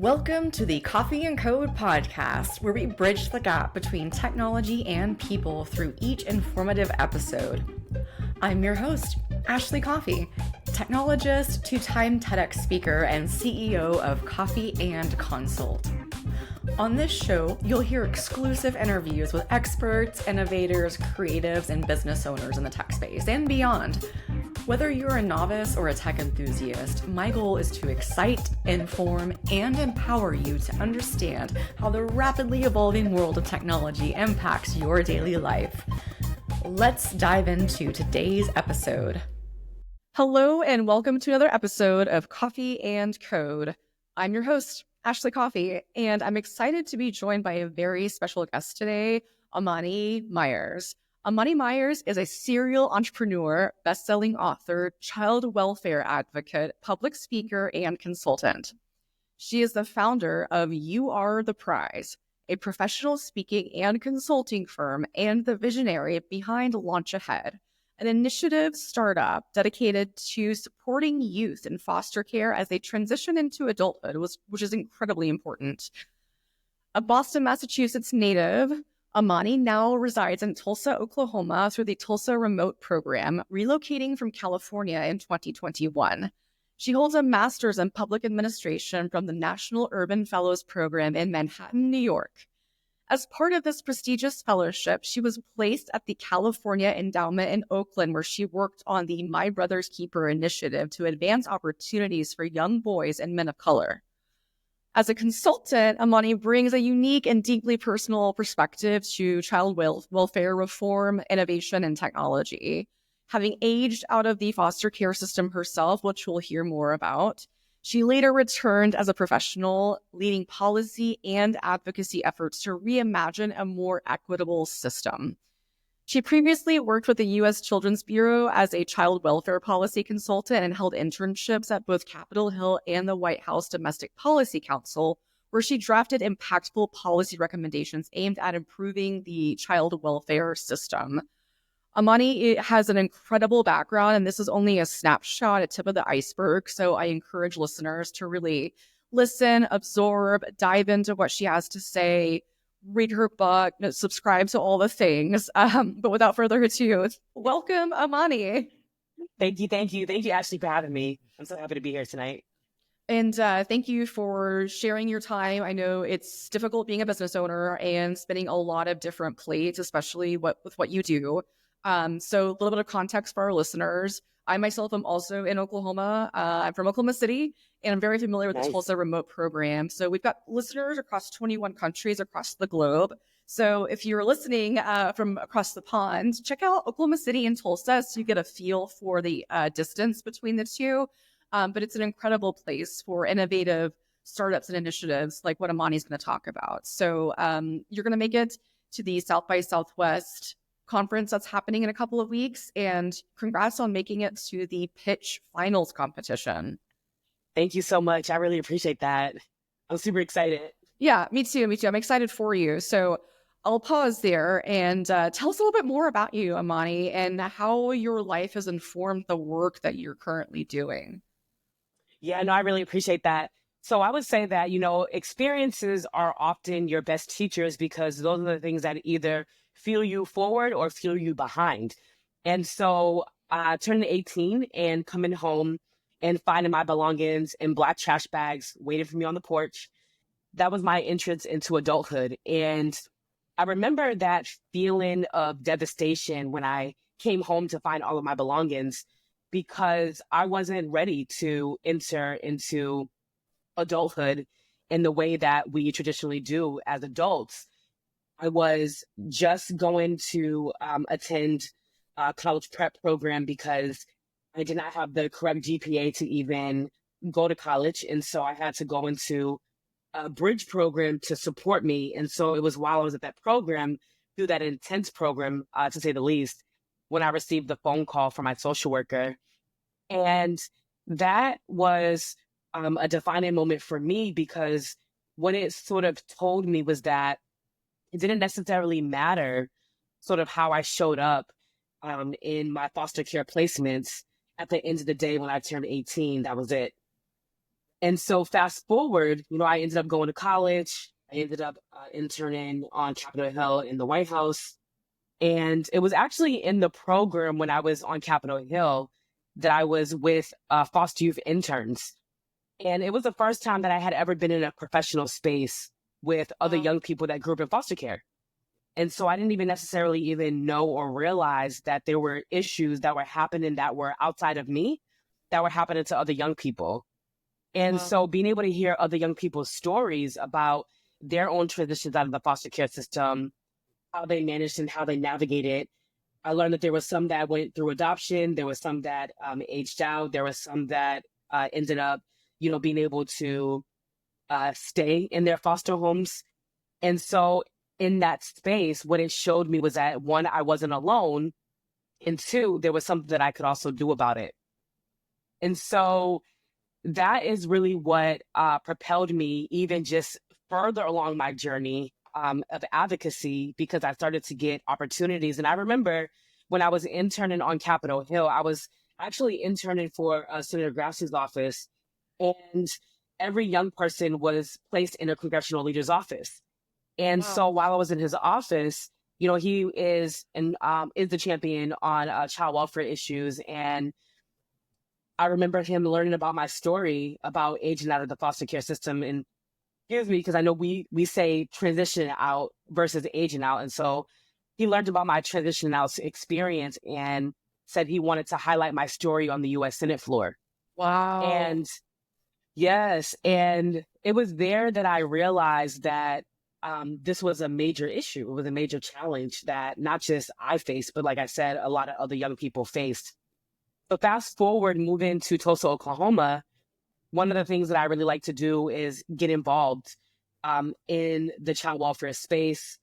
Welcome to the Coffey and Code podcast, where we bridge the gap between technology and people through each informative episode. I'm your host, Ashley Coffey, technologist, two-time TEDx speaker, and CEO of Coffey and Code. On this show, you'll hear exclusive interviews with experts, innovators, creatives, and business owners in the tech space and beyond. Whether you're a novice or a tech enthusiast, my goal is to excite, inform, and empower you to understand how the rapidly evolving world of technology impacts your daily life. Let's dive into today's episode. Hello, and welcome to another episode of Coffey and Code. I'm your host, Ashley Coffey, and I'm excited to be joined by a very special guest today, Amnoni Myers. Amnoni Myers is a serial entrepreneur, best-selling author, child welfare advocate, public speaker, and consultant. She is the founder of You Are the Prize, a professional speaking and consulting firm, and the visionary behind Launch Ahead, an initiative startup dedicated to supporting youth in foster care as they transition into adulthood, which is incredibly important. A Boston, Massachusetts native, Amnoni now resides in Tulsa, Oklahoma through the Tulsa Remote Program, relocating from California in 2021. She holds a master's in public administration from the National Urban Fellows Program in Manhattan, New York. As part of this prestigious fellowship, she was placed at the California Endowment in Oakland, where she worked on the My Brother's Keeper initiative to advance opportunities for young boys and men of color. As a consultant, Amnoni brings a unique and deeply personal perspective to child welfare reform, innovation, and technology. Having aged out of the foster care system herself, which we'll hear more about, she later returned as a professional, leading policy and advocacy efforts to reimagine a more equitable system. She previously worked with the U.S. Children's Bureau as a child welfare policy consultant and held internships at both Capitol Hill and the White House Domestic Policy Council, where she drafted impactful policy recommendations aimed at improving the child welfare system. Amnoni has an incredible background, and this is only a snapshot, a tip of the iceberg, so I encourage listeners to really listen, absorb, dive into what she has to say, read her book, subscribe to all the things. But without further ado, welcome, Amnoni. Thank you, Ashley, for having me. I'm so happy to be here tonight. And thank you for sharing your time. I know it's difficult being a business owner and spinning a lot of different plates, especially with what you do. So a little bit of context for our listeners. I myself am also in Oklahoma. I'm from Oklahoma City, and I'm very familiar with the Tulsa Remote Program. So we've got listeners across 21 countries across the globe. So if you're listening from across the pond, check out Oklahoma City and Tulsa so you get a feel for the distance between the two. But it's an incredible place for innovative startups and initiatives like what Amnoni is going to talk about. So you're going to make it to the South by Southwest conference that's happening in a couple of weeks, and congrats on making it to the pitch finals competition. Thank you so much. I really appreciate that. I'm super excited. Yeah, me too. I'm excited for you. So I'll pause there and tell us a little bit more about you, Amnoni, and how your life has informed the work that you're currently doing. Yeah, no, I really appreciate that. So I would say that, experiences are often your best teachers because those are the things that either fuel you forward or fuel you behind. And so turning 18 and coming home and finding my belongings in black trash bags waiting for me on the porch, that was my entrance into adulthood. And I remember that feeling of devastation when I came home to find all of my belongings because I wasn't ready to enter into adulthood in the way that we traditionally do as adults. I was just going to attend a college prep program because I did not have the correct GPA to even go to college. And so I had to go into a bridge program to support me. And so it was while I was at that program, through that intense program, to say the least, when I received the phone call from my social worker. And that was a defining moment for me because what it sort of told me was that it didn't necessarily matter sort of how I showed up in my foster care placements. At the end of the day, when I turned 18, that was it. And so fast forward, I ended up going to college. I ended up interning on Capitol Hill in the White House. And it was actually in the program when I was on Capitol Hill that I was with foster youth interns. And it was the first time that I had ever been in a professional space with other young people that grew up in foster care. And so I didn't even necessarily even know or realize that there were issues that were happening that were outside of me, that were happening to other young people. And so being able to hear other young people's stories about their own transitions out of the foster care system, how they managed and how they navigated. I learned that there was some that went through adoption. There was some that aged out. There was some that ended up, being able to stay in their foster homes. And so in that space, what it showed me was that, one, I wasn't alone. And two, there was something that I could also do about it. And so that is really what propelled me even just further along my journey of advocacy, because I started to get opportunities. And I remember when I was interning on Capitol Hill, I was actually interning for Senator Grass's office, and every young person was placed in a congressional leader's office. And so while I was in his office, he is the champion on child welfare issues. And I remember him learning about my story about aging out of the foster care system. And excuse me, because I know we say transition out versus aging out. And so he learned about my transition out experience and said he wanted to highlight my story on the U.S. Senate floor. Wow. And yes, and it was there that I realized that this was a major issue. It was a major challenge that not just I faced, but like I said, a lot of other young people faced. So fast forward, moving to Tulsa, Oklahoma, one of the things that I really like to do is get involved in the child welfare space.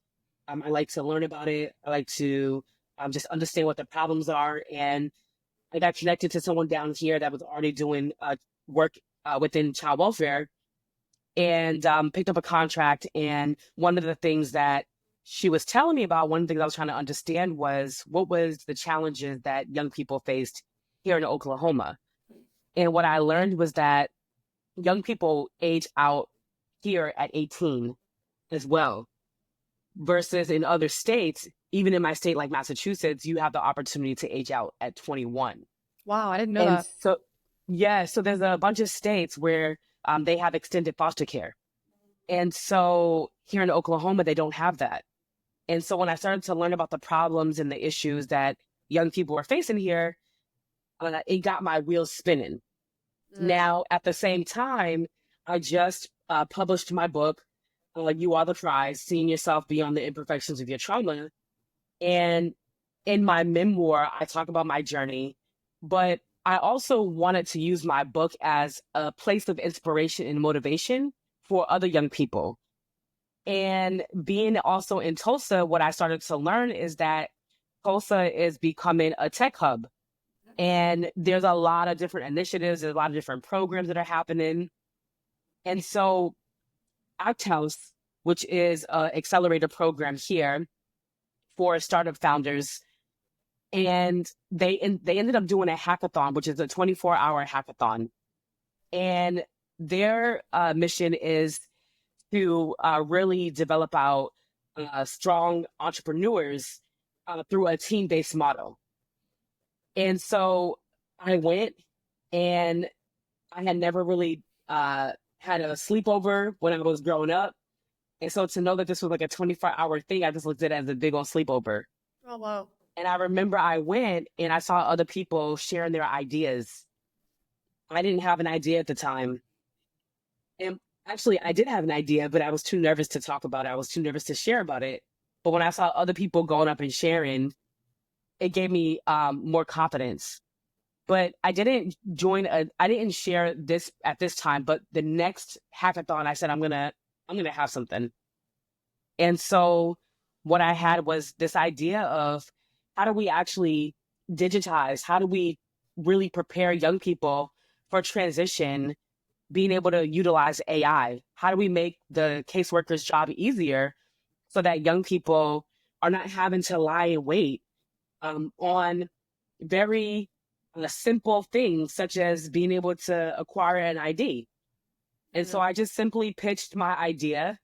I like to learn about it. I like to just understand what the problems are. And I got connected to someone down here that was already doing work within child welfare, and picked up a contract. And one of the things that she was telling me about, one of the things I was trying to understand was what was the challenges that young people faced here in Oklahoma. And what I learned was that young people age out here at 18 as well, versus in other states, even in my state like Massachusetts, you have the opportunity to age out at 21. Wow, I didn't know that. So, yeah, so there's a bunch of states where they have extended foster care. And so here in Oklahoma, they don't have that. And so when I started to learn about the problems and the issues that young people are facing here, it got my wheels spinning. Now, at the same time, I just published my book, You Are the Prize, Seeing Yourself Beyond the Imperfections of Your Trauma. And in my memoir, I talk about my journey, but I also wanted to use my book as a place of inspiration and motivation for other young people. And being also in Tulsa, what I started to learn is that Tulsa is becoming a tech hub. And there's a lot of different initiatives, there's a lot of different programs that are happening. And so Act House, which is an accelerator program here for startup founders, and they ended up doing a hackathon, which is a 24-hour hackathon. And their mission is to really develop out strong entrepreneurs through a team-based model. And so I went, and I had never really had a sleepover when I was growing up. And so to know that this was like a 24-hour thing, I just looked at it as a big old sleepover. Oh, wow. And I remember I went and I saw other people sharing their ideas. I didn't have an idea at the time. And actually, I did have an idea, but I was too nervous to talk about it. I was too nervous to share about it. But when I saw other people going up and sharing, it gave me more confidence. But I didn't share this at this time, but the next hackathon, I said, I'm gonna have something. And so what I had was this idea of how do we actually digitize? How do we really prepare young people for transition, being able to utilize AI? How do we make the caseworker's job easier so that young people are not having to lie in wait on very simple things such as being able to acquire an ID? And so I just simply pitched my idea,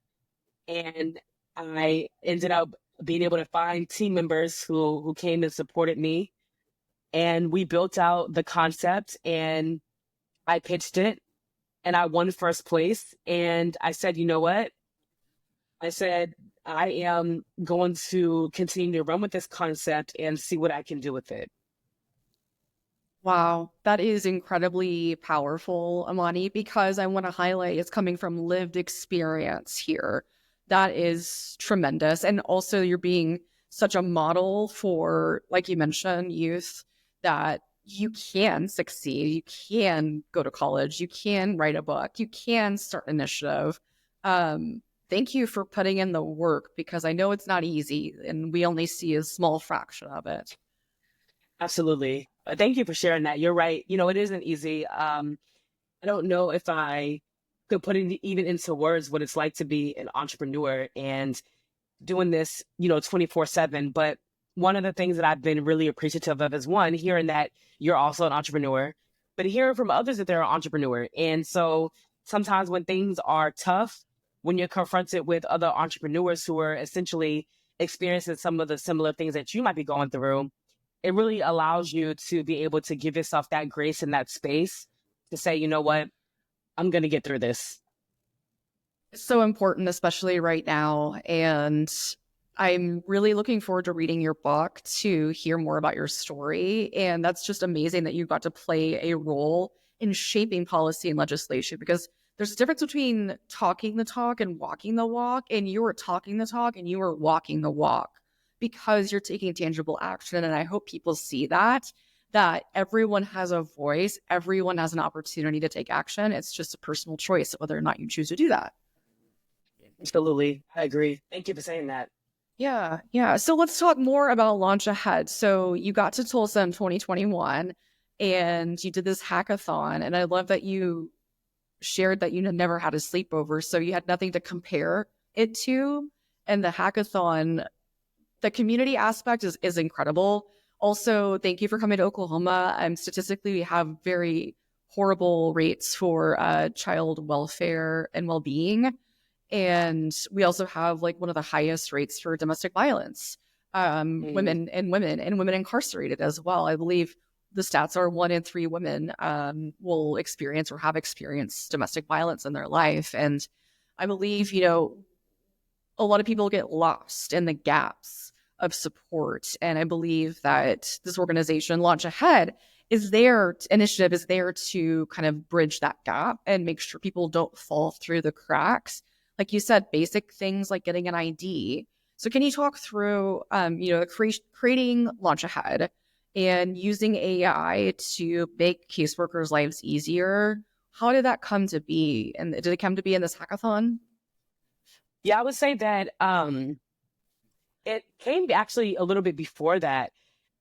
and I ended up being able to find team members who came and supported me. And we built out the concept, and I pitched it, and I won first place. And I said, you know what? I said, I am going to continue to run with this concept and see what I can do with it. Wow, that is incredibly powerful, Amani, because I want to highlight it's coming from lived experience here. That is tremendous. And also, you're being such a model for, like you mentioned, youth that you can succeed, you can go to college, you can write a book, you can start an initiative. Thank you for putting in the work because I know it's not easy and we only see a small fraction of it. Absolutely. Thank you for sharing that. You're right. It isn't easy. I don't know if I could put it even into words what it's like to be an entrepreneur and doing this, 24/7. But one of the things that I've been really appreciative of is one, hearing that you're also an entrepreneur, but hearing from others that they're an entrepreneur. And so sometimes when things are tough, when you're confronted with other entrepreneurs who are essentially experiencing some of the similar things that you might be going through, it really allows you to be able to give yourself that grace and that space to say, you know what, I'm going to get through this. It's so important, especially right now. And I'm really looking forward to reading your book to hear more about your story. And that's just amazing that you got to play a role in shaping policy and legislation because there's a difference between talking the talk and walking the walk. And you were talking the talk and you were walking the walk because you're taking tangible action. And I hope people see that everyone has a voice, everyone has an opportunity to take action. It's just a personal choice whether or not you choose to do that. Absolutely. I agree. Thank you for saying that. Yeah. So let's talk more about Launch Ahead. So you got to Tulsa in 2021 and you did this hackathon. And I love that you shared that you had never had a sleepover. So you had nothing to compare it to. And the hackathon, the community aspect is incredible. Also, thank you for coming to Oklahoma. Statistically, we have very horrible rates for child welfare and well-being. And we also have like one of the highest rates for domestic violence, women incarcerated as well. I believe the stats are 1 in 3 women will experience or have experienced domestic violence in their life. And I believe, a lot of people get lost in the gaps of support. And I believe that this organization, Launch Ahead, initiative is there to kind of bridge that gap and make sure people don't fall through the cracks. Like you said, basic things like getting an ID. So can you talk through, creating Launch Ahead and using AI to make caseworkers' lives easier? How did that come to be? And did it come to be in this hackathon? Yeah, I would say that it came actually a little bit before that.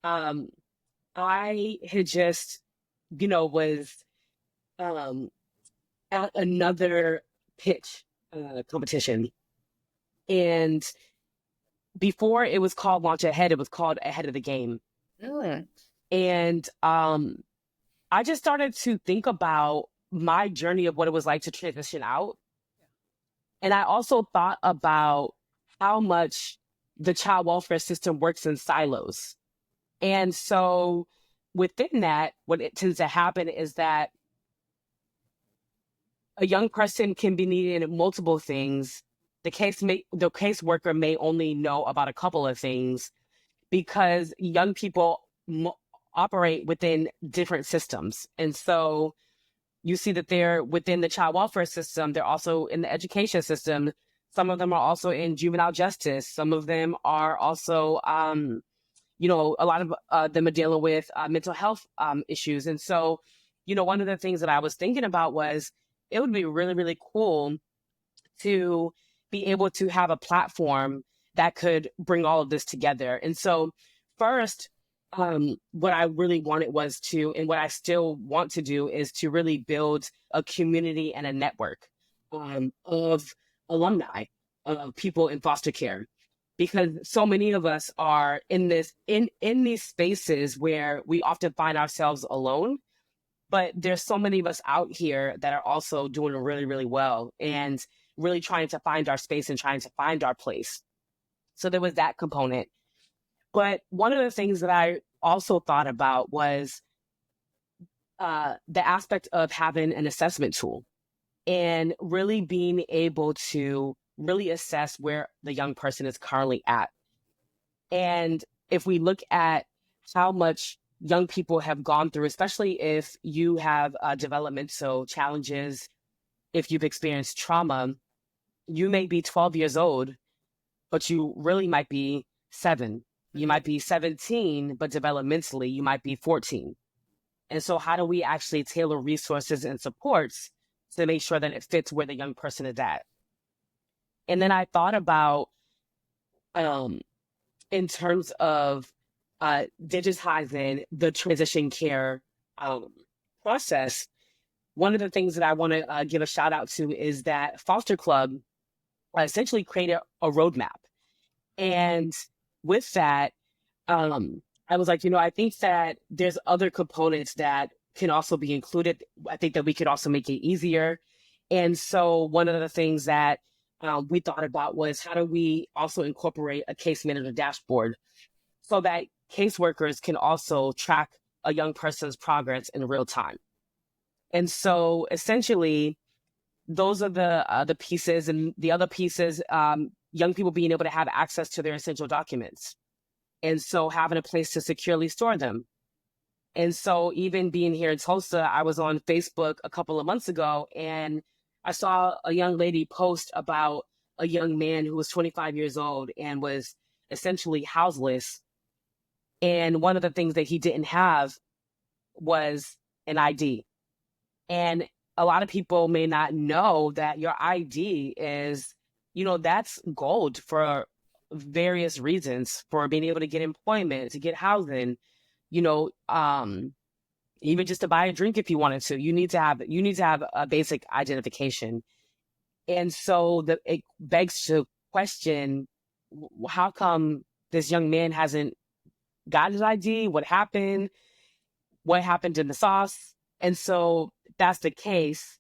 I had just, was at another pitch competition. And before it was called Launch Ahead, it was called Ahead of the Game. Mm. And I just started to think about my journey of what it was like to transition out. And I also thought about how much the child welfare system works in silos. And so within that, what it tends to happen is that a young person can be needing multiple things. The caseworker may only know about a couple of things because young people operate within different systems. And so you see that they're within the child welfare system. They're also in the education system. Some of them are also in juvenile justice. Some of them are also, a lot of them are dealing with mental health issues. And so, one of the things that I was thinking about was it would be really, really cool to be able to have a platform that could bring all of this together. And so first, what I really wanted was to, and what I still want to do is to really build a community and a network of alumni, of people in foster care, because so many of us are in these spaces where we often find ourselves alone. But there's so many of us out here that are also doing really, really well and really trying to find our space and trying to find our place. So there was that component. But one of the things that I also thought about was the aspect of having an assessment tool and really being able to really assess where the young person is currently at. And if we look at how much young people have gone through, especially if you have developmental challenges, if you've experienced trauma, you may be 12 years old, but you really might be 7. You might be 17, but developmentally, you might be 14. And so how do we actually tailor resources and supports to make sure that it fits where the young person is at? And then I thought about, in terms of digitizing the transition care process, one of the things that I want to give a shout out to is that Foster Club essentially created a roadmap. And with that, I was like, I think that there's other components that can also be included. I think that we could also make it easier. And so one of the things that we thought about was how do we also incorporate a case manager dashboard so that caseworkers can also track a young person's progress in real time. And so essentially, those are the pieces, and the other pieces, young people being able to have access to their essential documents. And so having a place to securely store them. And so even being here in Tulsa, I was on Facebook a couple of months ago, and I saw a young lady post about a young man who was 25 years old and was essentially houseless. And one of the things that he didn't have was an ID. And a lot of people may not know that your ID is, that's gold for various reasons, for being able to get employment, to get housing, even just to buy a drink if you wanted to. You need to have a basic identification. And so it begs to question, how come this young man hasn't got his ID? What happened? What happened in the sauce? And so if that's the case,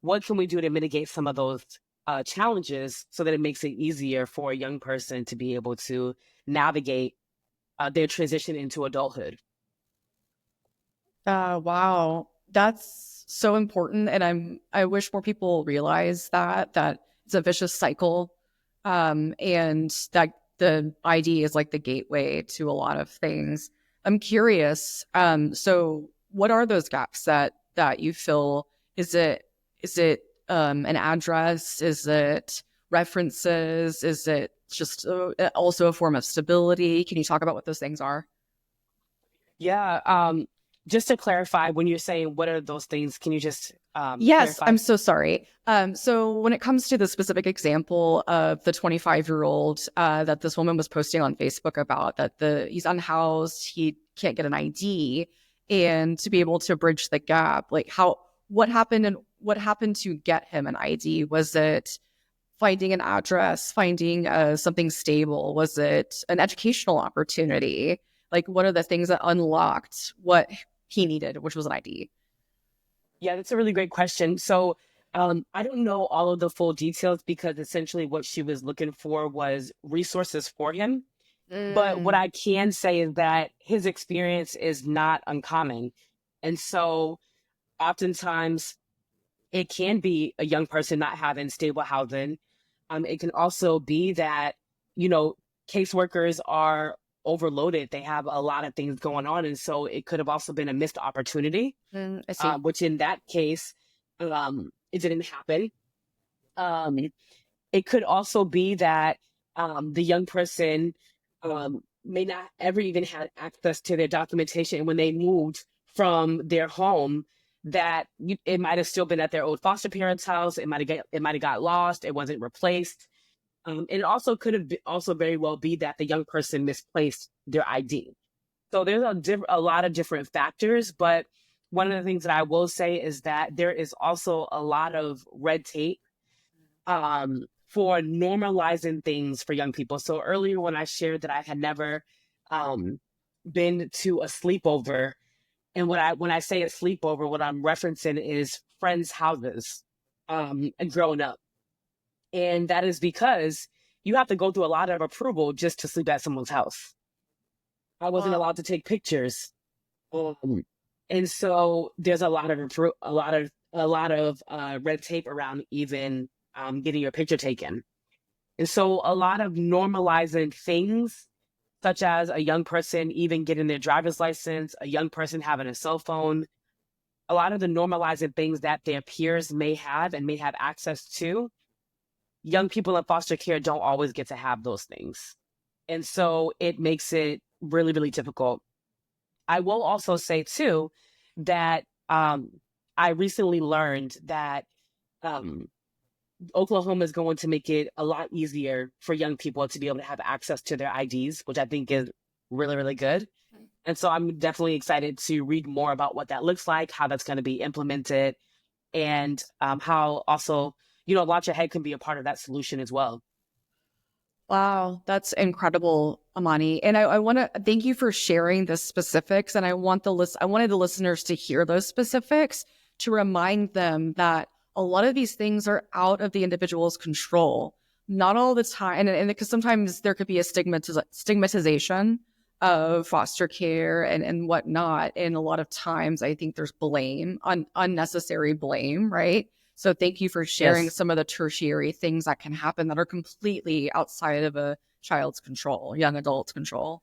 what can we do to mitigate some of those challenges so that it makes it easier for a young person to be able to navigate their transition into adulthood? Wow, that's so important, and I wish more people realize that it's a vicious cycle, and that the ID is like the gateway to a lot of things. I'm curious. So what are those gaps that you feel? Is it an address? Is it references? Is it just also a form of stability? Can you talk about what those things are? Yeah. Just to clarify, when you're saying what are those things, can you just Yes, clarify? I'm so sorry. So when it comes to the specific example of the 25-year-old that this woman was posting on Facebook about, that he's unhoused, he can't get an ID, and to be able to bridge the gap, like what happened to get him an ID? Was it finding an address, finding something stable? Was it an educational opportunity? Like, what are the things that unlocked what he needed, which was an ID? Yeah, that's a really great question. So I don't know all of the full details because essentially what she was looking for was resources for him. But what I can say is that his experience is not uncommon. And so oftentimes it can be a young person not having stable housing. It can also be that, caseworkers are overloaded. They have a lot of things going on. And so it could have also been a missed opportunity, I see. which in that case, it didn't happen. It could also be that the young person may not ever even had access to their documentation. And when they moved from their home, that it might have still been at their old foster parents' house. It might have got lost. It wasn't replaced. And it also could have also very well be that the young person misplaced their ID. So there's a lot of different factors, but one of the things that I will say is that there is also a lot of red tape for normalizing things for young people. So earlier when I shared that I had never been to a sleepover, And when I say a sleepover, what I'm referencing is friends' houses, and growing up. And that is because you have to go through a lot of approval just to sleep at someone's house. I wasn't Wow. allowed to take pictures. Um, and so there's a lot of red tape around even getting your picture taken. And so a lot of normalizing things, such as a young person even getting their driver's license, a young person having a cell phone, a lot of the normalizing things that their peers may have and may have access to, young people in foster care don't always get to have those things. And so it makes it really, really difficult. I will also say, too, that I recently learned that um, Oklahoma is going to make it a lot easier for young people to be able to have access to their IDs, which I think is really, really good. And so I'm definitely excited to read more about what that looks like, how that's going to be implemented, and how also, Launch Ahead can be a part of that solution as well. Wow, that's incredible, Amani. And I want to thank you for sharing the specifics. And I wanted the listeners to hear those specifics to remind them that a lot of these things are out of the individual's control. Not all the time, and because sometimes there could be a stigmatization of foster care and whatnot. And a lot of times I think there's blame, unnecessary blame, right? So thank you for sharing Yes, some of the tertiary things that can happen that are completely outside of a child's control, young adult's control.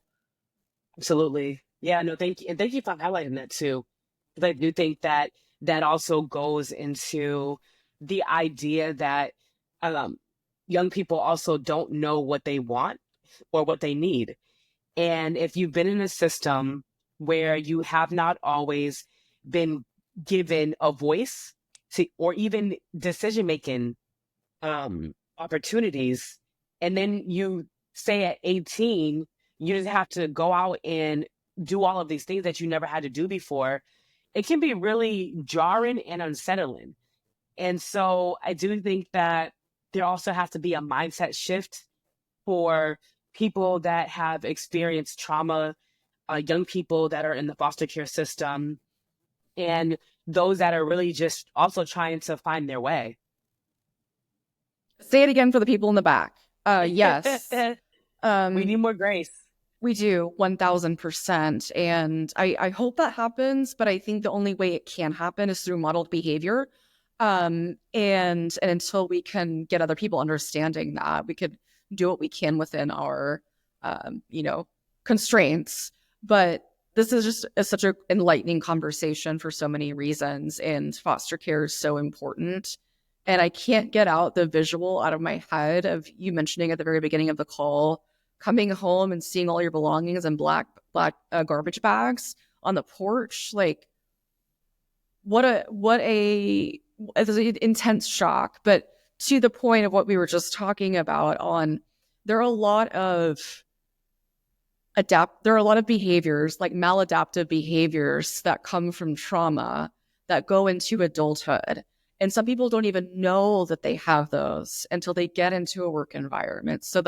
absolutely. Yeah, no, thank you. And thank you for highlighting that too. Because I do think that that also goes into the idea that um, young people also don't know what they want or what they need. And if you've been in a system where you have not always been given a voice to, or even decision making opportunities, and then you say at 18, you just have to go out and do all of these things that you never had to do before, it can be really jarring and unsettling. And so I do think that there also has to be a mindset shift for people that have experienced trauma, young people that are in the foster care system, and those that are really just also trying to find their way. Say it again for the people in the back. Yes. We need more grace. We do 1000%. And I hope that happens, but I think the only way it can happen is through modeled behavior. And until we can get other people understanding that, we could do what we can within our, constraints. But this is just such an enlightening conversation for so many reasons. And foster care is so important. And I can't get out the visual out of my head of you mentioning at the very beginning of the call, coming home and seeing all your belongings in black garbage bags on the porch. Like, what a it's an intense shock. But to the point of what we were just talking about, on there are a lot of behaviors, like maladaptive behaviors, that come from trauma that go into adulthood. And some people don't even know that they have those until they get into a work environment. So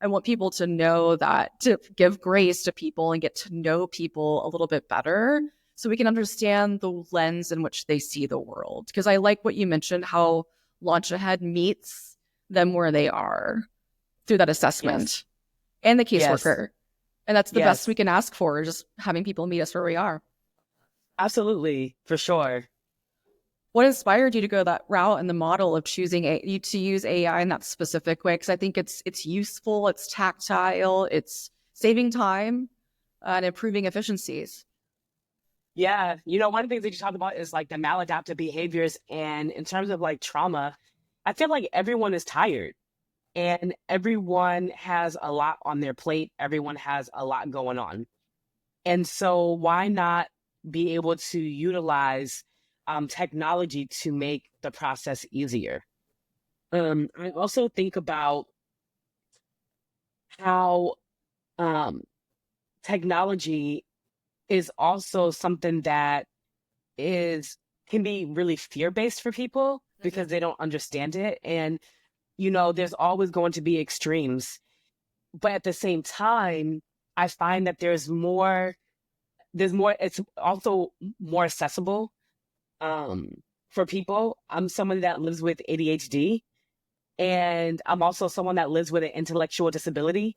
I want people to know that, to give grace to people and get to know people a little bit better so we can understand the lens in which they see the world. Because I like what you mentioned, how Launch Ahead meets them where they are through that assessment Yes, and the yes, caseworker. And that's the best we yes, can ask for, just having people meet us where we are. absolutely, for sure. What inspired you to go that route and the model of choosing to use AI in that specific way? Because I think it's useful, it's tactile, it's saving time and improving efficiencies. Yeah, one of the things that you talked about is like the maladaptive behaviors. And in terms of like trauma, I feel like everyone is tired and everyone has a lot on their plate. Everyone has a lot going on. And so why not be able to utilize technology to make the process easier? I also think about how um, technology is also something that is can be really fear-based for people because they don't understand it. And, there's always going to be extremes. But at the same time, I find that there's more it's also more accessible for people. I'm someone that lives with ADHD, and I'm also someone that lives with an intellectual disability.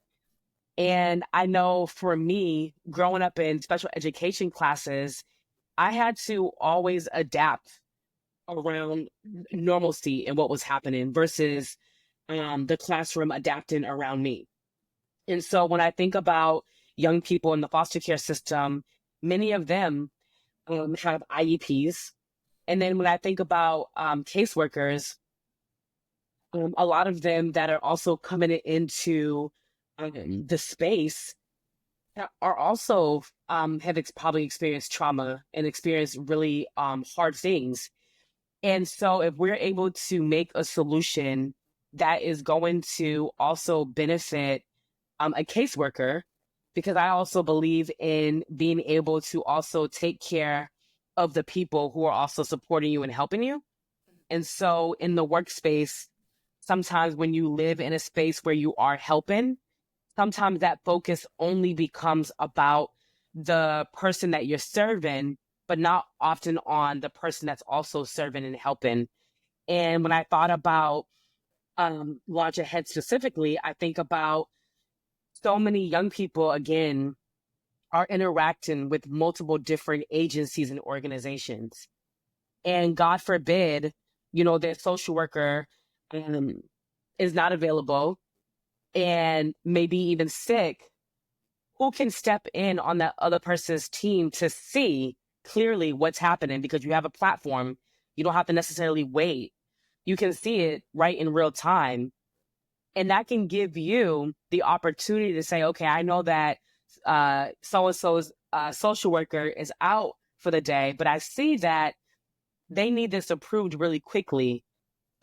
And I know for me, growing up in special education classes, I had to always adapt around normalcy and what was happening versus the classroom adapting around me. And so when I think about young people in the foster care system, many of them have IEPs. And then when I think about caseworkers, a lot of them that are also coming into the space are also probably experienced trauma and experienced really hard things. And so if we're able to make a solution that is going to also benefit a caseworker, because I also believe in being able to also take care of the people who are also supporting you and helping you. And so in the workspace, sometimes when you live in a space where you are helping, sometimes that focus only becomes about the person that you're serving, but not often on the person that's also serving and helping. And when I thought about Launch Ahead specifically, I think about so many young people, again, are interacting with multiple different agencies and organizations. And God forbid, their social worker is not available and maybe even sick. Who can step in on that other person's team to see clearly what's happening? Because you have a platform, you don't have to necessarily wait. You can see it right in real time. And that can give you the opportunity to say, okay, I know that so-and-so's social worker is out for the day, but I see that they need this approved really quickly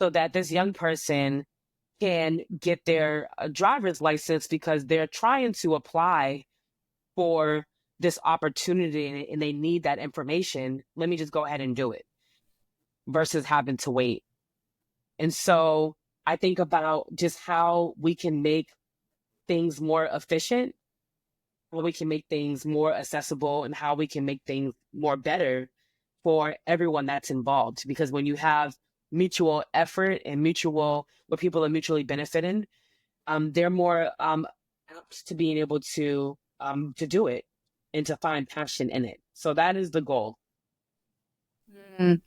so that this young person can get their driver's license because they're trying to apply for this opportunity and they need that information. Let me just go ahead and do it versus having to wait. And so I think about just how we can make things more efficient, how we can make things more accessible, and how we can make things more better for everyone that's involved. Because when you have mutual effort and where people are mutually benefiting, they're more apt to being able to do it and to find passion in it. So that is the goal. Mm,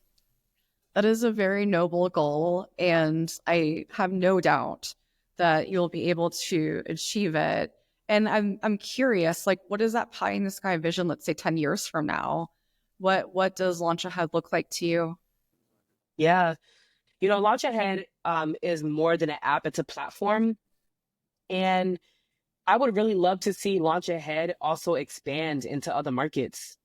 that is a very noble goal, and I have no doubt that you'll be able to achieve it. And I'm curious, like, what is that pie in the sky vision, let's say 10 years from now? What does Launch Ahead look like to you? Yeah. Launch Ahead is more than an app, it's a platform. And I would really love to see Launch Ahead also expand into other markets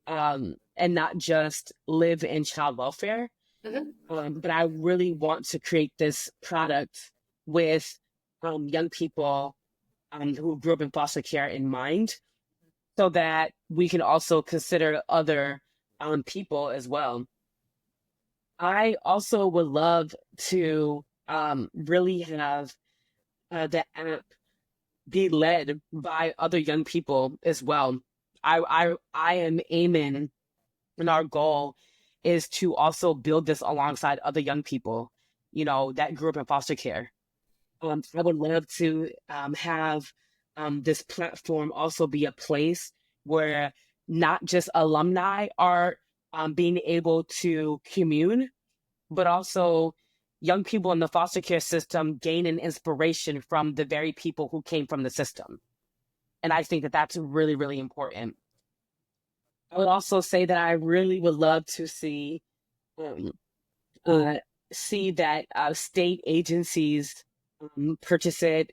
and not just live in child welfare. But I really want to create this product with young people who grew up in foster care in mind so that we can also consider other people as well. I also would love to really have the app be led by other young people as well. I am aiming, and our goal is to also build this alongside other young people, that grew up in foster care. I would love to have this platform also be a place where not just alumni are being able to commune, but also young people in the foster care system gaining inspiration from the very people who came from the system. And I think that that's really, really important. I would also say that I really would love to um, see that state agencies purchase it,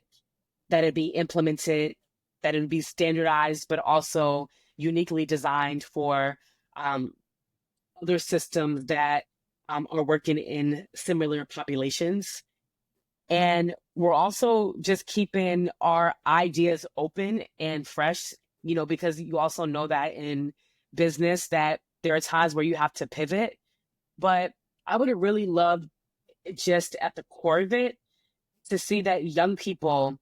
that it be implemented, that it be standardized, but also uniquely designed for other systems that are working in similar populations. And we're also just keeping our ideas open and fresh, because you also know that in business that there are times where you have to pivot. But I would really love, just at the core of it, to see that young people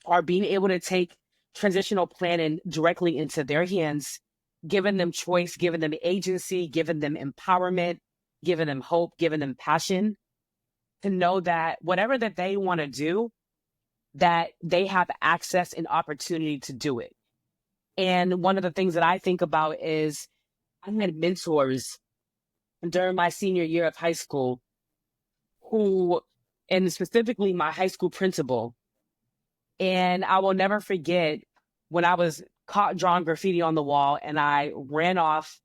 are being able to take transitional planning directly into their hands giving them choice, giving them agency, giving them empowerment, giving them hope, giving them passion to know that whatever that they want to do, that they have access and opportunity to do it. And one of the things that I think about is I had mentors during my senior year of high school who, and specifically my high school principal, and I will never forget when I was caught drawing graffiti on the wall and I ran off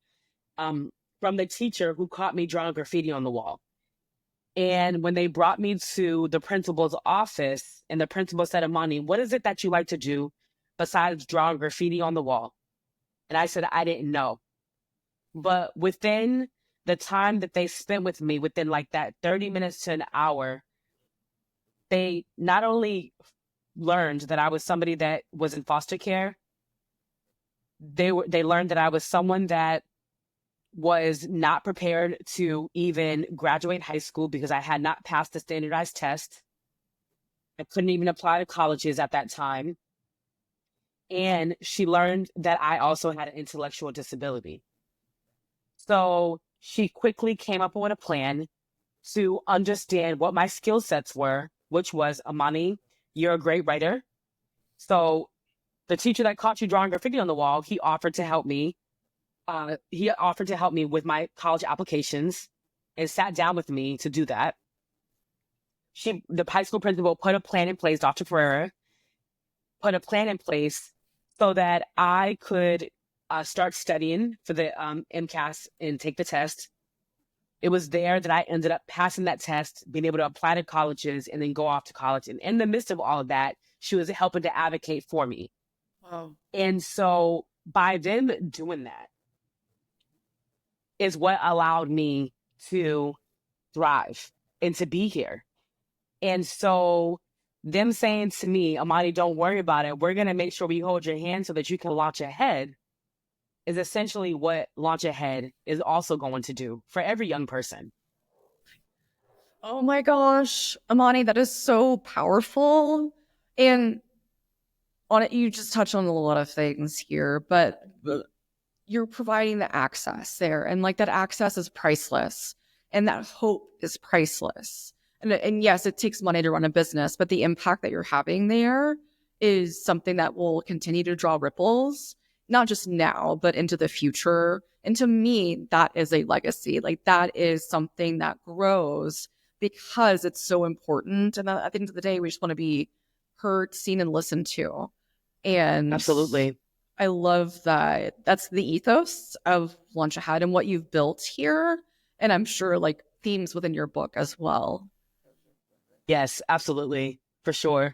from the teacher who caught me drawing graffiti on the wall. And when they brought me to the principal's office and the principal said, Amnoni, what is it that you like to do besides drawing graffiti on the wall? And I said, I didn't know. But within the time that they spent with me, within like that 30 minutes to an hour, they not only learned that I was somebody that was in foster care, they learned that I was someone that was not prepared to even graduate high school because I had not passed the standardized test. I couldn't even apply to colleges at that time. And she learned that I also had an intellectual disability. So she quickly came up with a plan to understand what my skill sets were, which was, Amnoni, you're a great writer. So the teacher that caught you drawing graffiti on the wall, he offered to help me. He offered to help me with my college applications and sat down with me to do that. The high school principal put a plan in place, Dr. Ferreira, put a plan in place so that I could start studying for the MCAS and take the test. It was there that I ended up passing that test, being able to apply to colleges and then go off to college. And in the midst of all of that, she was helping to advocate for me. Wow. And so by them doing that is what allowed me to thrive and to be here. And so them saying to me, Amnoni, don't worry about it. We're going to make sure we hold your hand so that you can launch ahead is essentially what Launch Ahead is also going to do for every young person. Oh my gosh, Amnoni, that is so powerful. And on it, you just touched on a lot of things here, but you're providing the access there. And like that access is priceless. And that hope is priceless. And yes, it takes money to run a business, but the impact that you're having there is something that will continue to draw ripples, not just now, but into the future. And to me, that is a legacy. Like that is something that grows because it's so important. And at the end of the day, we just want to be heard, seen, and listened to. And absolutely, I love that. That's the ethos of Launch Ahead and what you've built here. And I'm sure like themes within your book as well. Yes, absolutely. For sure.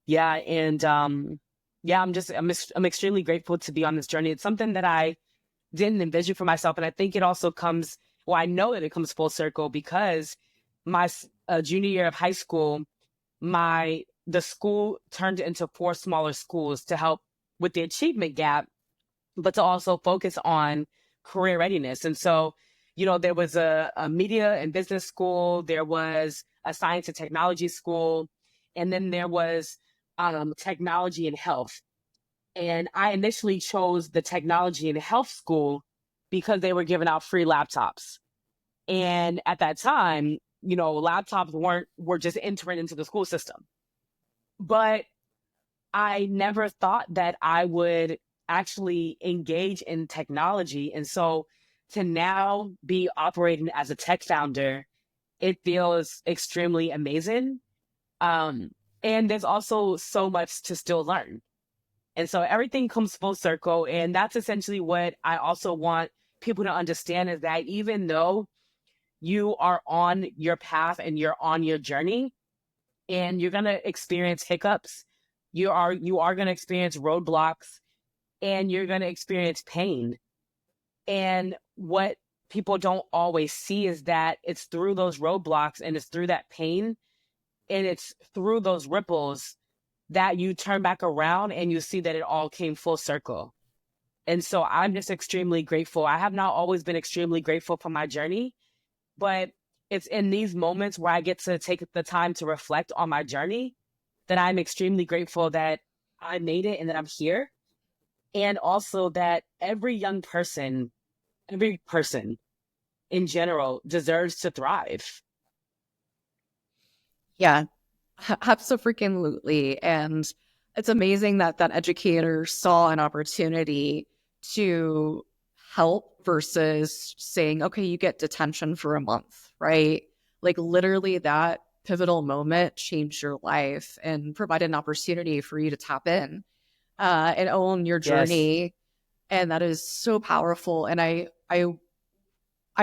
Yeah. And yeah, I'm extremely grateful to be on this journey. It's something that I didn't envision for myself. And I think it also comes, well, I know that it comes full circle because my junior year of high school, the school turned into 4 smaller schools to help with the achievement gap, but to also focus on career readiness. And so, you know, there was a media and business school, there was a science and technology school, and then there was technology and health. And I initially chose the technology and health school because they were giving out free laptops. And at that time, you know, laptops were just entering into the school system. But I never thought that I would actually engage in technology. And so to now be operating as a tech founder, it feels extremely amazing. And there's also so much to still learn. And so everything comes full circle. And that's essentially what I also want people to understand is that even though you are on your path and you're on your journey and you're going to experience hiccups, you are going to experience roadblocks and you're going to experience pain. And what people don't always see is that it's through those roadblocks and it's through that pain and it's through those ripples that you turn back around and you see that it all came full circle. And so I'm just extremely grateful. I have not always been extremely grateful for my journey, but it's in these moments where I get to take the time to reflect on my journey that I'm extremely grateful that I made it and that I'm here. And also that every person in general deserves to thrive. Yeah, absolutely. And it's amazing that that educator saw an opportunity to help versus saying, okay, you get detention for a month, right? Like literally that pivotal moment changed your life and provided an opportunity for you to tap in and own your Yes. journey. And that is so powerful. And I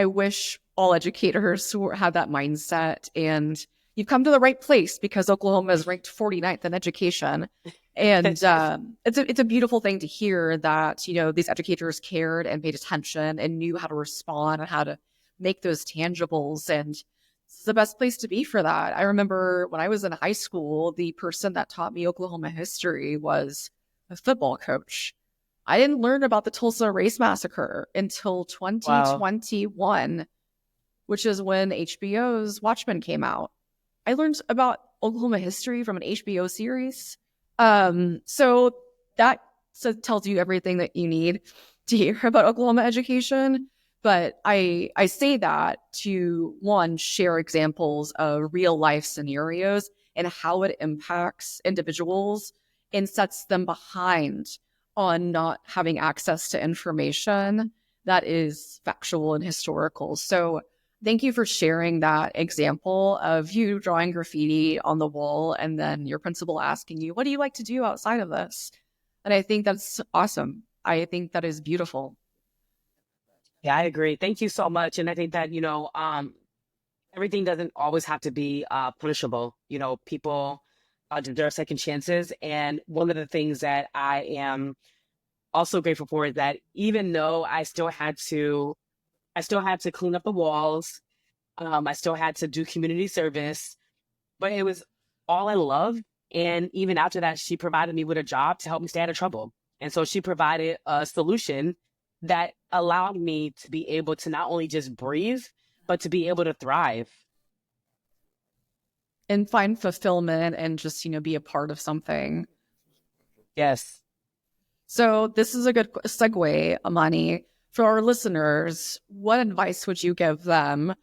wish all educators had that mindset. And you've come to the right place because Oklahoma is ranked 49th in education. And it's a beautiful thing to hear that, you know, these educators cared and paid attention and knew how to respond and how to make those tangibles. And it's the best place to be for that. I remember when I was in high school, the person that taught me Oklahoma history was a football coach. I didn't learn about the Tulsa Race Massacre until Wow. 2021, which is when HBO's Watchmen came out. I learned about Oklahoma history from an HBO series. So that tells you everything that you need to hear about Oklahoma education. But I say that to, one, share examples of real life scenarios and how it impacts individuals and sets them behind on not having access to information that is factual and historical. So thank you for sharing that example of you drawing graffiti on the wall and then your principal asking you, what do you like to do outside of this? And I think that's awesome. I think that is beautiful. Yeah, I agree. Thank you so much. And I think that, everything doesn't always have to be punishable. People deserve second chances. And one of the things that I am also grateful for is that even though I still had to clean up the walls, I still had to do community service, but it was all in love. And even after that, she provided me with a job to help me stay out of trouble. And so she provided a solution that allowed me to be able to not only just breathe, but to be able to thrive. And find fulfillment and just, you know, be a part of something. Yes. So this is a good segue, Amani. For our listeners, what advice would you give them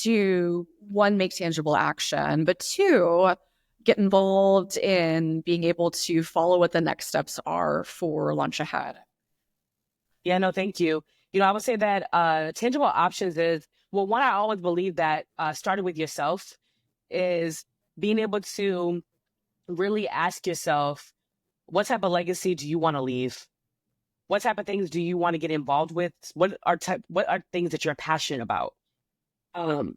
to, one, make tangible action, but two, get involved in being able to follow what the next steps are for launch ahead? Yeah, no, thank you. I would say that tangible options is, well, one, I always believe that starting with yourself is being able to really ask yourself, what type of legacy do you want to leave? What type of things do you want to get involved with? What are things that you're passionate about? Um,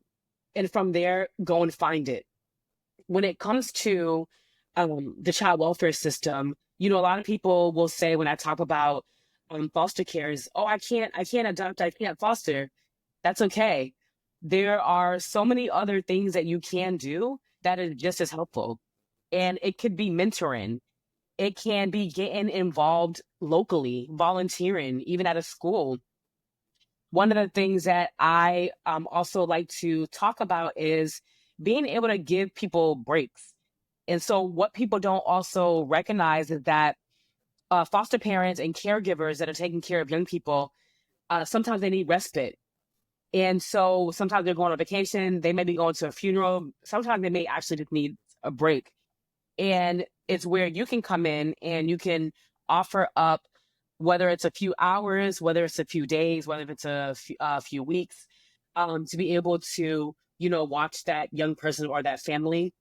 and from there, go and find it. When it comes to the child welfare system, a lot of people will say when I talk about foster cares, oh, I can't adopt, I can't foster. That's okay. There are so many other things that you can do that is just as helpful. And it could be mentoring. It can be getting involved locally, volunteering, even at a school. One of the things that I also like to talk about is being able to give people breaks. And so, what people don't also recognize is that foster parents and caregivers that are taking care of young people, sometimes they need respite. And so, sometimes they're going on vacation, they may be going to a funeral, sometimes they may actually just need a break. And it's where you can come in and you can offer up, whether it's a few hours, whether it's a few days, whether it's a few weeks, to be able to, watch that young person or that family.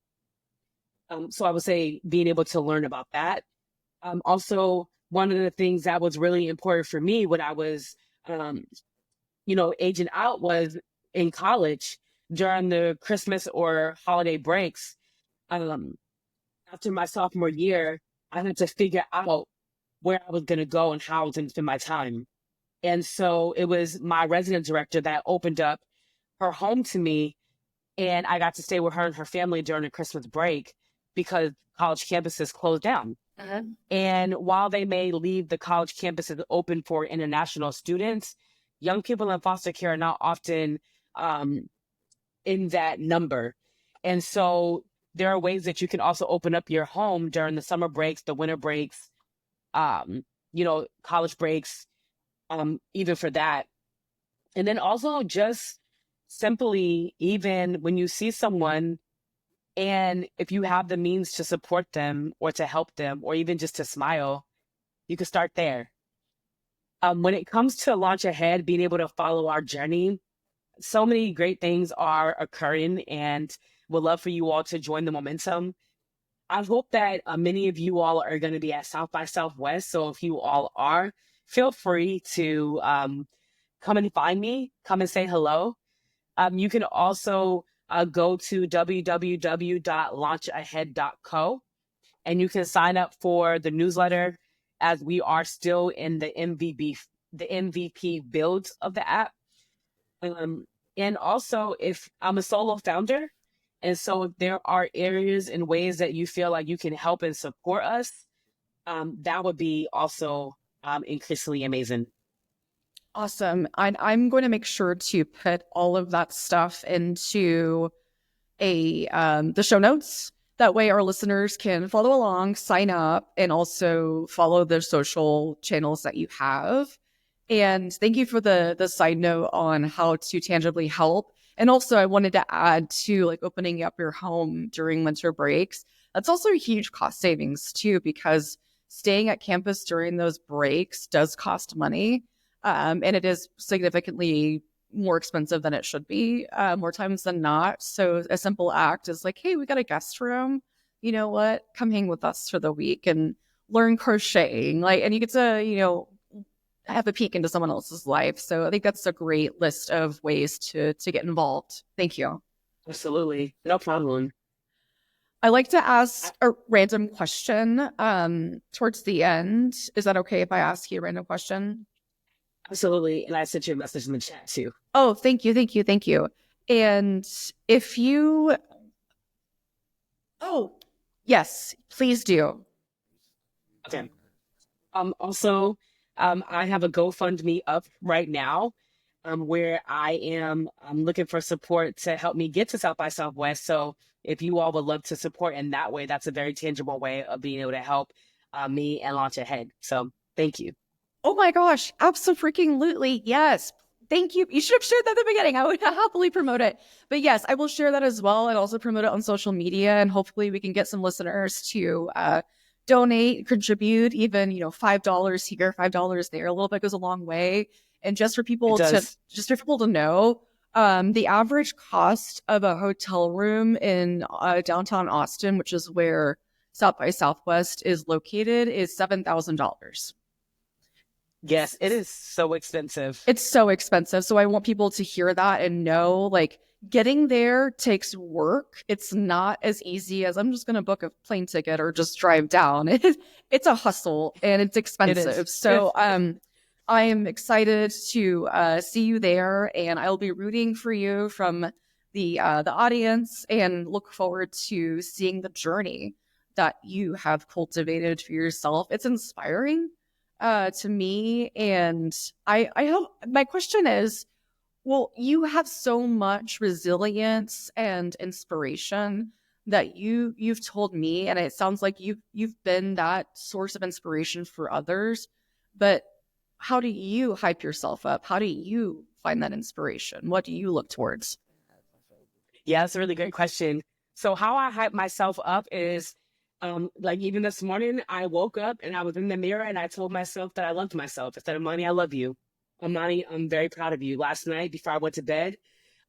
So I would say being able to learn about that. Also, one of the things that was really important for me when I was, aging out was in college during the Christmas or holiday breaks. Um, After my sophomore year, I had to figure out where I was going to go and how I was going to spend my time. And so it was my resident director that opened up her home to me, and I got to stay with her and her family during the Christmas break because college campuses closed down. Uh-huh. And while they may leave the college campuses open for international students, young people in foster care are not often in that number. And so there are ways that you can also open up your home during the summer breaks, the winter breaks, college breaks, even for that. And then also just simply, even when you see someone and if you have the means to support them or to help them or even just to smile, you can start there. When it comes to launch ahead, being able to follow our journey, so many great things are occurring and would love for you all to join the momentum. I hope that many of you all are going to be at South by Southwest. So if you all are, feel free to come and find me, come and say hello. You can also go to www.launchahead.co and you can sign up for the newsletter as we are still in the MVP build of the app. And also, if I'm a solo founder, and so if there are areas and ways that you feel like you can help and support us, that would be also increasingly amazing. Awesome. I'm going to make sure to put all of that stuff into the show notes. That way our listeners can follow along, sign up, and also follow the social channels that you have. And thank you for the side note on how to tangibly help. And also I wanted to add to like opening up your home during winter breaks. That's also a huge cost savings too, because staying at campus during those breaks does cost money. And it is significantly more expensive than it should be, more times than not. So a simple act is like, hey, we got a guest room. You know what? Come hang with us for the week and learn crocheting. And you get to, have a peek into someone else's life. So I think that's a great list of ways to get involved. Thank you. Absolutely. No problem. I like to ask a random question towards the end. Is that okay if I ask you a random question? Absolutely. And I sent you a message in the chat too. Oh, thank you. Thank you. Thank you. And if you, yes, please do. Okay. Also, I have a GoFundMe up right now where I am looking for support to help me get to South by Southwest. So if you all would love to support in that way, that's a very tangible way of being able to help me and launch ahead. So thank you. Oh my gosh, absolutely. Yes. Thank you. You should have shared that at the beginning. I would happily promote it. But yes, I will share that as well and also promote it on social media. And hopefully we can get some listeners to donate, contribute, even, $5 here, $5 there. A little bit goes a long way. And just for people to know, the average cost of a hotel room in downtown Austin, which is where South by Southwest is located, is $7,000. Yes, it is so expensive. It's so expensive. So I want people to hear that and know, getting there takes work. It's not as easy as I'm just going to book a plane ticket or just drive down. It's a hustle and it's expensive. So I am excited to see you there, and I'll be rooting for you from the audience and look forward to seeing the journey that you have cultivated for yourself. It's inspiring to me. And I hope my question is, well, you have so much resilience and inspiration that you've told me, and it sounds like you've been that source of inspiration for others. But how do you hype yourself up? How do you find that inspiration? What do you look towards? Yeah, that's a really great question. So how I hype myself up is even this morning, I woke up and I was in the mirror and I told myself that I loved myself. I said, Amani, I love you. Amani, I'm very proud of you. Last night, before I went to bed,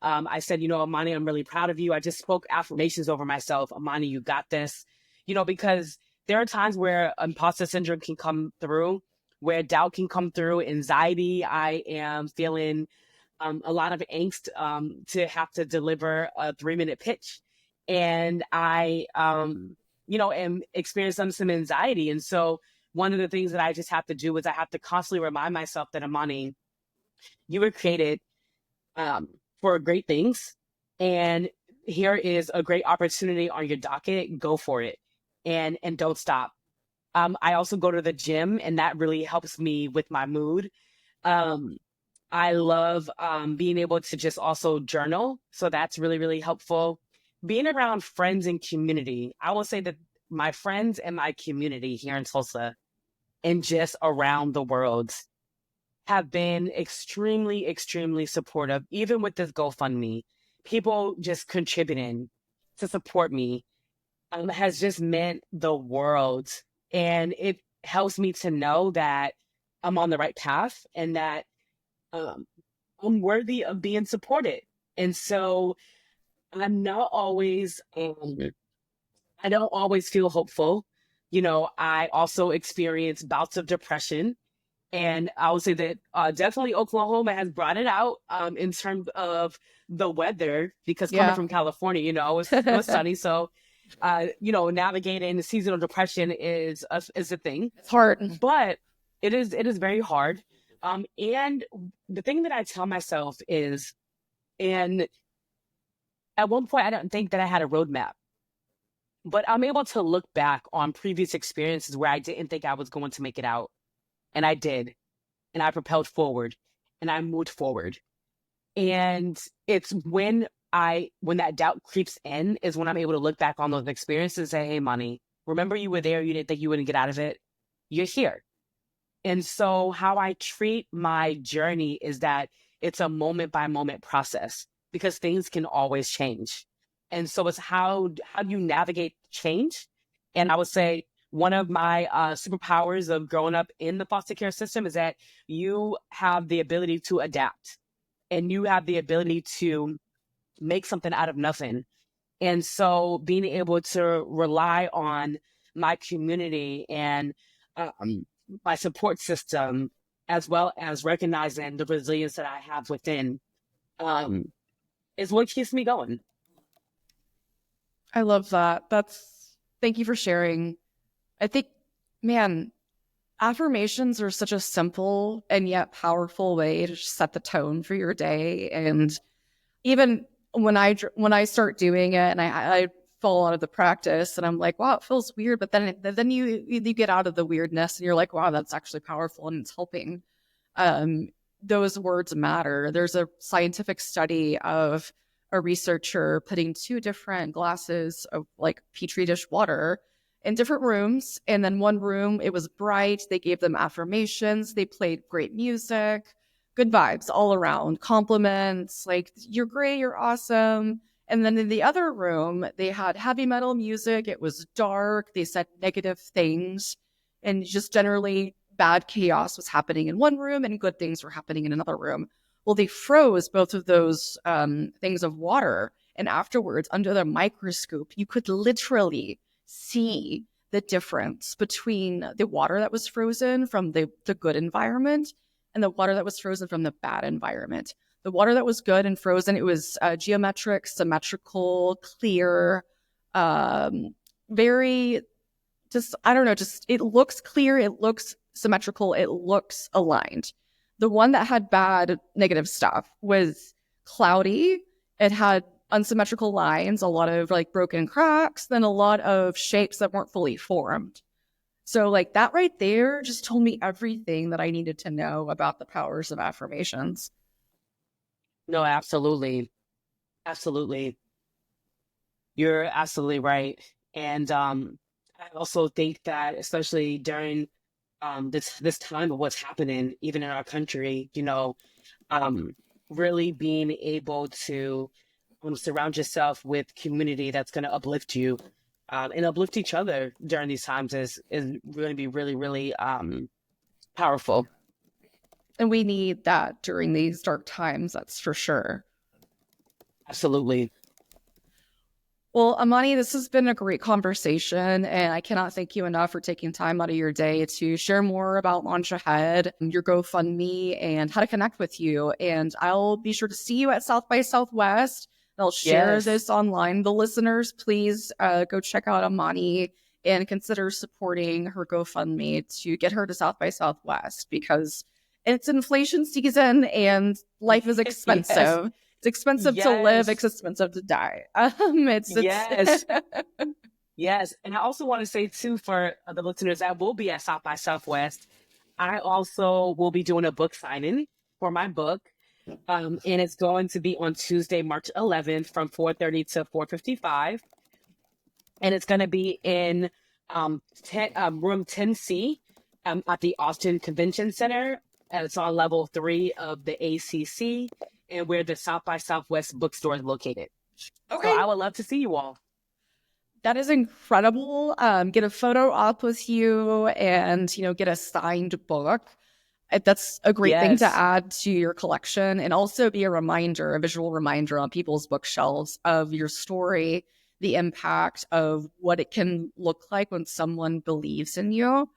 I said, Amani, I'm really proud of you. I just spoke affirmations over myself. Amani, you got this. Because there are times where imposter syndrome can come through, where doubt can come through, anxiety. I am feeling a lot of angst to have to deliver a 3-minute pitch. And I am experiencing some anxiety. And so one of the things that I just have to do is I have to constantly remind myself that, Amani, you were created for great things. And here is a great opportunity on your docket. Go for it. And don't stop. I also go to the gym, and that really helps me with my mood. I love being able to just also journal. So that's really, really helpful. Being around friends and community. I will say that my friends and my community here in Tulsa and just around the world have been extremely, extremely supportive, even with this GoFundMe. People just contributing to support me has just meant the world. And it helps me to know that I'm on the right path and that um, I'm worthy of being supported. And so I'm not always, I don't always feel hopeful. I also experience bouts of depression. And I would say that definitely Oklahoma has brought it out in terms of the weather, because coming Yeah. from California, it was sunny. So, navigating the seasonal depression is a thing, It's hard. but it is very hard. And the thing that I tell myself is, and at one point, I didn't think that I had a roadmap, but I'm able to look back on previous experiences where I didn't think I was going to make it out, and I did. And I propelled forward and I moved forward. And it's when that doubt creeps in is when I'm able to look back on those experiences and say, hey, Moni, remember you were there. You didn't think you wouldn't get out of it. You're here. And so how I treat my journey is that it's a moment by moment process, because things can always change. And so it's how do you navigate change? And I would say one of my superpowers of growing up in the foster care system is that you have the ability to adapt, and you have the ability to make something out of nothing. And so being able to rely on my community and my support system, as well as recognizing the resilience that I have within, is what keeps me going. I love that. Thank you for sharing. I think, man, affirmations are such a simple and yet powerful way to set the tone for your day. And even when I start doing it and I fall out of the practice and I'm like, wow, it feels weird. But then you get out of the weirdness and you're like, wow, that's actually powerful and it's helping. Those words matter. There's a scientific study of a researcher putting two different glasses of like Petri dish water in different rooms. And then one room, it was bright. They gave them affirmations. They played great music, good vibes all around, compliments, like, you're great, you're awesome. And then in the other room, they had heavy metal music. It was dark. They said negative things. And just generally bad chaos was happening in one room and good things were happening in another room. Well, they froze both of those things of water. And afterwards, under the microscope, you could literally see the difference between the water that was frozen from the good environment and the water that was frozen from the bad environment. The water that was good and frozen, it was geometric, symmetrical, clear, very just, I don't know, just it looks clear, it looks symmetrical, it looks aligned. The one that had bad negative stuff was cloudy. It had unsymmetrical lines, a lot of like broken cracks, then a lot of shapes that weren't fully formed. So like that right there just told me everything that I needed to know about the powers of affirmations. No, absolutely. Absolutely. You're absolutely right. And I also think that, especially during this time of what's happening, even in our country, really being able to surround yourself with community that's going to uplift you and uplift each other during these times is going to be really, really powerful. And we need that during these dark times, that's for sure. Absolutely. Well, Amnoni, this has been a great conversation, and I cannot thank you enough for taking time out of your day to share more about Launch Ahead, your GoFundMe, and how to connect with you. And I'll be sure to see you at South by Southwest. I'll share this online. The listeners, please go check out Amnoni and consider supporting her GoFundMe to get her to South by Southwest, because it's inflation season and life is expensive. Yes. It's expensive to live. It's expensive to die. Yes. Yes. And I also want to say, too, for the listeners that will be at South by Southwest, I also will be doing a book signing for my book. And it's going to be on Tuesday, March 11th from 4:30 to 4:55. And it's going to be in room 10C at the Austin Convention Center. And it's on level 3 of the ACC, and where the South by Southwest bookstore is located. Okay. So I would love to see you all. That is incredible. Get a photo op with you and, get a signed book. That's a great thing to add to your collection, and also be a visual reminder on people's bookshelves of your story, the impact of what it can look like when someone believes in you,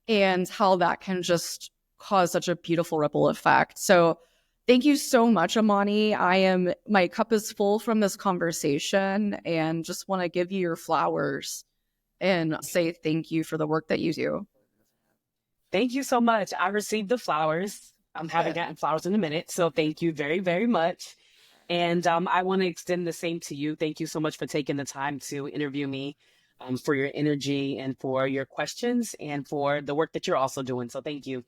and how that can just cause such a beautiful ripple effect. So thank you so much, Amnoni. My cup is full from this conversation, and just want to give you your flowers and say thank you for the work that you do. Thank you so much. I received the flowers. I'm having gotten flowers in a minute. So thank you very, very much. And I want to extend the same to you. Thank you so much for taking the time to interview me, for your energy and for your questions and for the work that you're also doing. So thank you.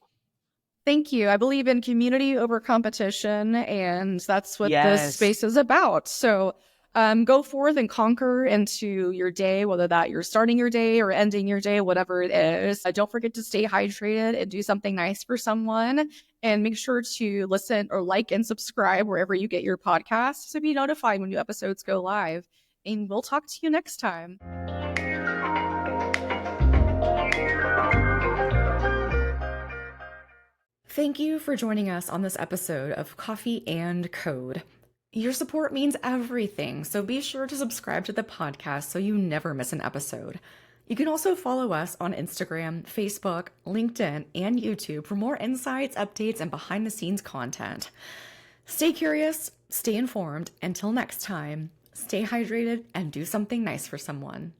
Thank you. I believe in community over competition, and that's what this space is about. So go forth and conquer into your day, whether that you're starting your day or ending your day, whatever it is. Don't forget to stay hydrated and do something nice for someone. And make sure to listen or like and subscribe wherever you get your podcasts to be notified when new episodes go live. And we'll talk to you next time. Thank you for joining us on this episode of Coffee and Code. Your support means everything, so be sure to subscribe to the podcast so you never miss an episode. You can also follow us on Instagram, Facebook, LinkedIn, and YouTube for more insights, updates, and behind-the-scenes content. Stay curious, stay informed. Until next time, stay hydrated and do something nice for someone.